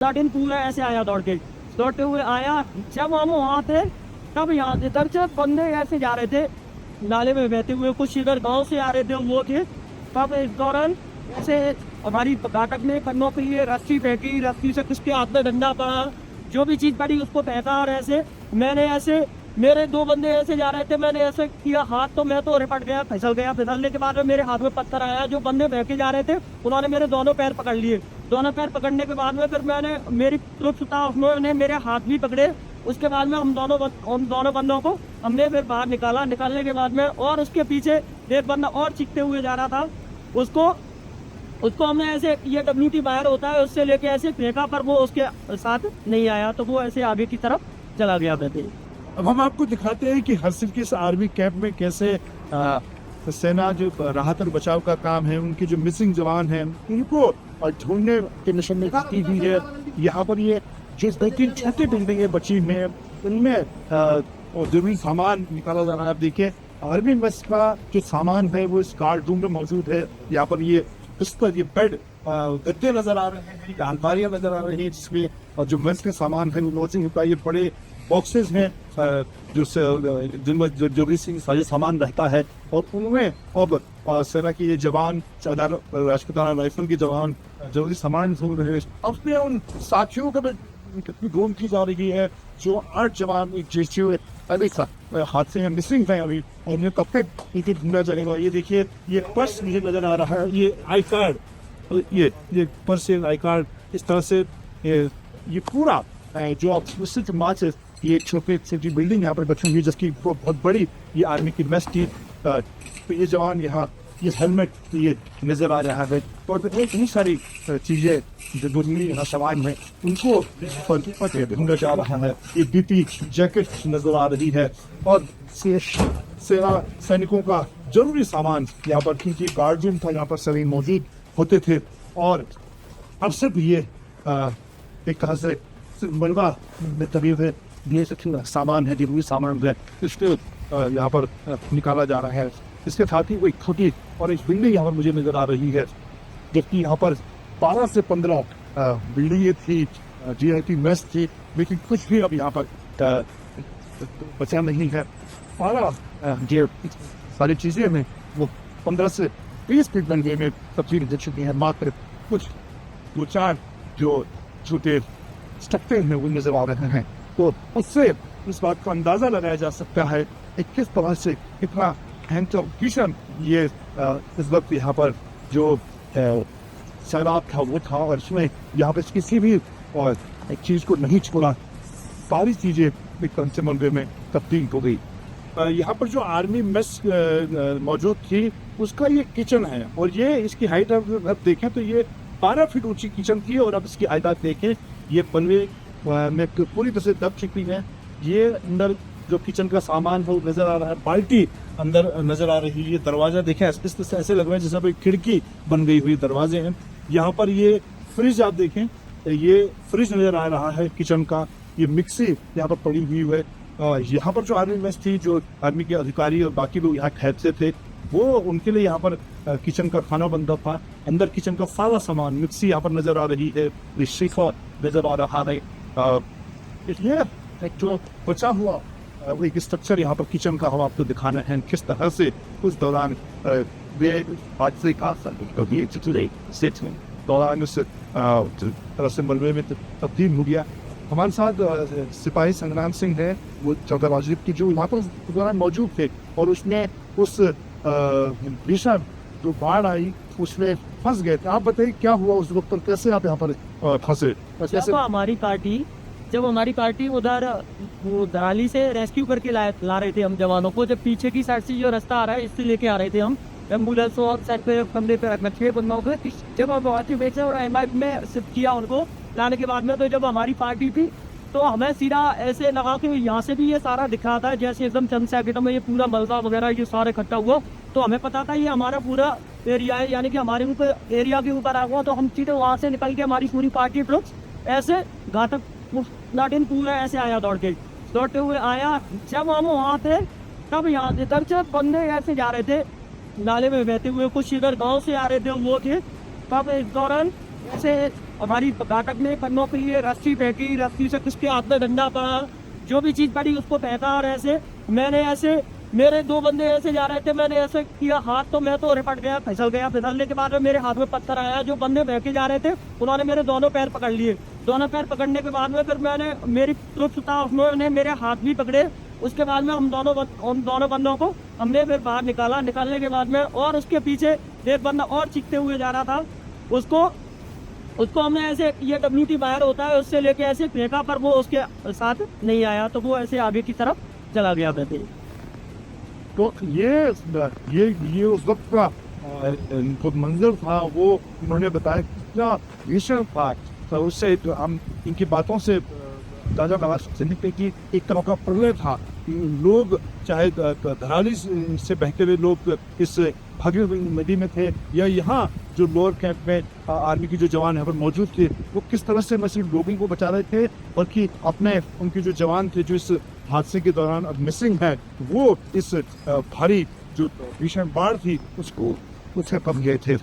Latin पूरा ऐसे आया दौड़ते हुए आया। जब हम वहाँ थे तब यहाँ से इधर से बंदे ऐसे जा रहे थे नाले में बहते हुए, कुछ इधर गांव से आ रहे थे वो थे। तब इस दौरान ऐसे हमारी घाटक ने कन्नों पे ये रस्सी फेंकी, रस्सी से किसके हाथ में डंडा पड़ा, जो भी चीज़ पड़ी उसको फेंका। और ऐसे मैंने ऐसे मेरे दो बंदे ऐसे जा रहे थे, मैंने ऐसे किया हाथ तो मैं तो रिपट गया, फिसल गया। फिसलने के बाद में मेरे हाथ में पत्थर आया। जो बंदे बहके जा रहे थे उन्होंने मेरे दोनों पैर पकड़ लिए। दोनों पैर पकड़ने के बाद में फिर मैंने मेरी ग्रुप था उन्होंने मेरे हाथ भी पकड़े। उसके बाद में हम दोनों बंदों को हमने फिर बाहर निकाला। निकालने के बाद में और उसके पीछे एक बंदा और चीखते हुए जा रहा था, उसको हमने ऐसे ये WT बाहर होता है उससे लेके ऐसे फेंका, पर वो उसके साथ नहीं आया तो वो ऐसे आगे की तरफ चला गया। बैठे अब हम आपको दिखाते हैं कि हर सिर्फ किस आर्मी कैंप में कैसे सेना जो राहत और बचाव का काम है, उनके जो मिसिंग जवान हैं उनको और ढूंढने के मिशन में की हुई है। यहाँ पर ये जिस बेहतरीन छोटे बिल्डिंगें बची हुई हैं उनमें जरूरी सामान निकाला जा रहा है। आप देखिए आर्मी मेस का जो सामान है वो इस गार्ड रूम में मौजूद है। यहाँ पर ये बिस्तर, ये बेड, गद्दे नजर आ रहे हैं, अलमारियां नजर आ रही हैं जिसमें और जो मेस का सामान है वो लॉजिंग होता है। ये बड़े बॉक्सेस हैं जिनमें जो जरूरी सारे सामान रहता है और उनमें अब सेना की ये जवान, राष्ट्रपति राइफल के जवान जरूरी सामान ढूंढ रहे हैं। अपने उन साथियों का ढूंढ की जा रही है जो 8 जवान अभी हादसे में मिसिंग है अभी, और उन्हें कब तक ढूंढा जाएगा। ये देखिए ये पर्स मुझे नजर आ रहा है, ये आई कार्ड, ये पर्स से आई कार्ड इस तरह से ये पूरा जो आप मार्च ये छोटे छोटी बिल्डिंग यहाँ पर बची हुई जिसकी बहुत बड़ी ये आर्मी की मेस थी। तो ये जवान यहाँ ये हेलमेट ये नजर आ रहा है और इतनी सारी चीजें जो दुनिया यहाँ सामान है उनको ढूंढा जा रहा है। ये BP जैकेट नजर आ रही है और सेना सैनिकों का जरूरी सामान यहाँ पर, क्योंकि गार्ड रूम था यहाँ पर सभी मौजूद होते थे। और अब सिर्फ ये एक तरह से बनवा में तभी है ये सामान है, जरूरी सामान है, इसको यहाँ पर निकाला जा रहा है। इसके साथ ही वो एक छोटी और एक बिल्डिंग यहाँ पर मुझे नजर आ रही है, जबकि यहाँ पर 12 से 15 बिल्डिंगें थी, GIT मेस थी, लेकिन कुछ भी अब यहाँ पर बचा नहीं है। सारी चीजें में वो 15 से 20 फीट बनने में तब्दील हो चुकी है। मात्र कुछ 2-4 जो छोटे स्ट्रक्चर हैं वो नजर आ रहे हैं। तो उससे इस बात का अंदाजा लगाया जा सकता है कि किस तरह से इतना भीषण ये इस वक्त यहाँ पर जो सैलाब था वो था, और इसमें यहाँ पर किसी भी और एक चीज को नहीं छोड़ा, सारी चीजें एक कंचमंडे में तब्दील हो गई। यहाँ पर जो आर्मी मेस मौजूद थी उसका ये किचन है और ये इसकी हाइट अब देखें तो ये 12 फीट ऊंची किचन थी और अब इसकी हाइट आप देखें ये बनवे में पूरी तरह से दब चुकी है। ये अंदर जो किचन का सामान है वो नजर आ रहा है, बाल्टी अंदर नजर आ रही है, दरवाजा देखें इस तरह से ऐसे लग रहा है जैसे कोई खिड़की बन गई हुई दरवाजे हैं। यहाँ पर ये फ्रिज आप देखें, ये फ्रिज नजर आ रहा है किचन का, ये मिक्सी यहाँ पर पड़ी हुई है। यहाँ पर जो आर्मी मेस थी, जो आर्मी के अधिकारी और बाकी लोग यहाँ ठहरते थे, वो उनके लिए यहाँ पर किचन का खाना बनता था। अंदर किचन का सारा सामान, मिक्सी यहाँ पर नजर आ रही है, शीशा नजर आ रहा है। इसलिए जो बचा हुआ वो एक स्ट्रक्चर यहाँ पर किचन का हम आपको दिखाना है किस तरह से उस दौरान दौरान उस तरह से मलबे में तब्दील हो गया। हमारे साथ सिपाही संग्राम सिंह है, वो चौथा वाजिब की जो वहाँ पर दौरान मौजूद थे और उसने उस भीषण जो बाढ़ आई उसमें फंस गए थे। आप बताइए क्या हुआ उस वक्त पर, कैसे आप यहाँ पर फंसे? जब हमारी पार्टी उधर वो दराली से रेस्क्यू करके ला रहे थे हम जवानों को, जब पीछे की साइड से जो रास्ता आ रहा है इससे लेके आ रहे थे हम एम्बुलेंस और साइड पे कमरे पे रखना 6 बंदों को। जब हम बहुत ही बेचे और MIB में शिफ्ट किया उनको लाने के बाद में, तो जब हमारी पार्टी थी तो हमें सीधा ऐसे लगा कि यहाँ से भी ये सारा दिखा था जैसे एकदम चंद सेकंड में ये पूरा मलबा वगैरह ये सारा इकट्ठा हुआ। तो हमें पता था ये हमारा पूरा एरिया है, यानी कि हमारे ऊपर एरिया के ऊपर आ हुआ। तो हम सीधे वहाँ से निकल के हमारी पूरी पार्टी ट्रुप्स ऐसे घाटक लाटिन पूरा ऐसे आया दौड़ते हुए आया। जब हम वहाँ थे तब यहाँ इधर से बंदे ऐसे जा रहे थे नाले में बहते हुए, कुछ इधर गांव से आ रहे थे वो थे। तब इस दौरान ऐसे हमारी घाटक ने कन्नों पे ये रस्सी फेंकी, रस्सी से किसके हाथ में डंडा पड़ा, जो भी चीज़ पड़ी उसको फेंका। और ऐसे मैंने ऐसे मेरे दो बंदे ऐसे जा रहे थे, मैंने ऐसे किया हाथ, तो मैं तो रिपट गया, फिसल गया। फिसलने के बाद में मेरे हाथ में पत्थर आया। जो बंदे फेंके जा रहे थे उन्होंने मेरे दोनों पैर पकड़ लिए। दोनों पैर पकड़ने के बाद में फिर मैंने मेरी ग्रुप था उसने मेरे हाथ भी पकड़े। उसके बाद में उन दोनों बंदों को हमने फिर बाहर निकाला। निकालने के बाद में और उसके पीछे एक बंदा और चीखते हुए जा रहा था, उसको हमने ऐसे, ये WT बाहर होता है, उससे लेके ऐसे फेंका, पर वो उसके साथ नहीं आया, तो वो ऐसे आगे की तरफ चला गया था। तो ये उस वक्त का जो मंजर था वो उन्होंने बताया कितना भीषण था। तो उससे तो हम इनकी बातों से ताजा लगा सकते हैं कि एक तरह का प्रलय था। लोग चाहे धराली से बहते हुए लोग इस भागी हुई नदी में थे, या यहाँ जो लोअर कैंप में आर्मी की जो जवान है वो मौजूद थे, वो किस तरह से न सिर्फ लोगों को बचा रहे थे बल्कि अपने उनके जो जवान थे जो इस हादसे के दौरान अब मिसिंग है, वो इस भारी जो भीषण बाढ़ थी उससे कम गए थे।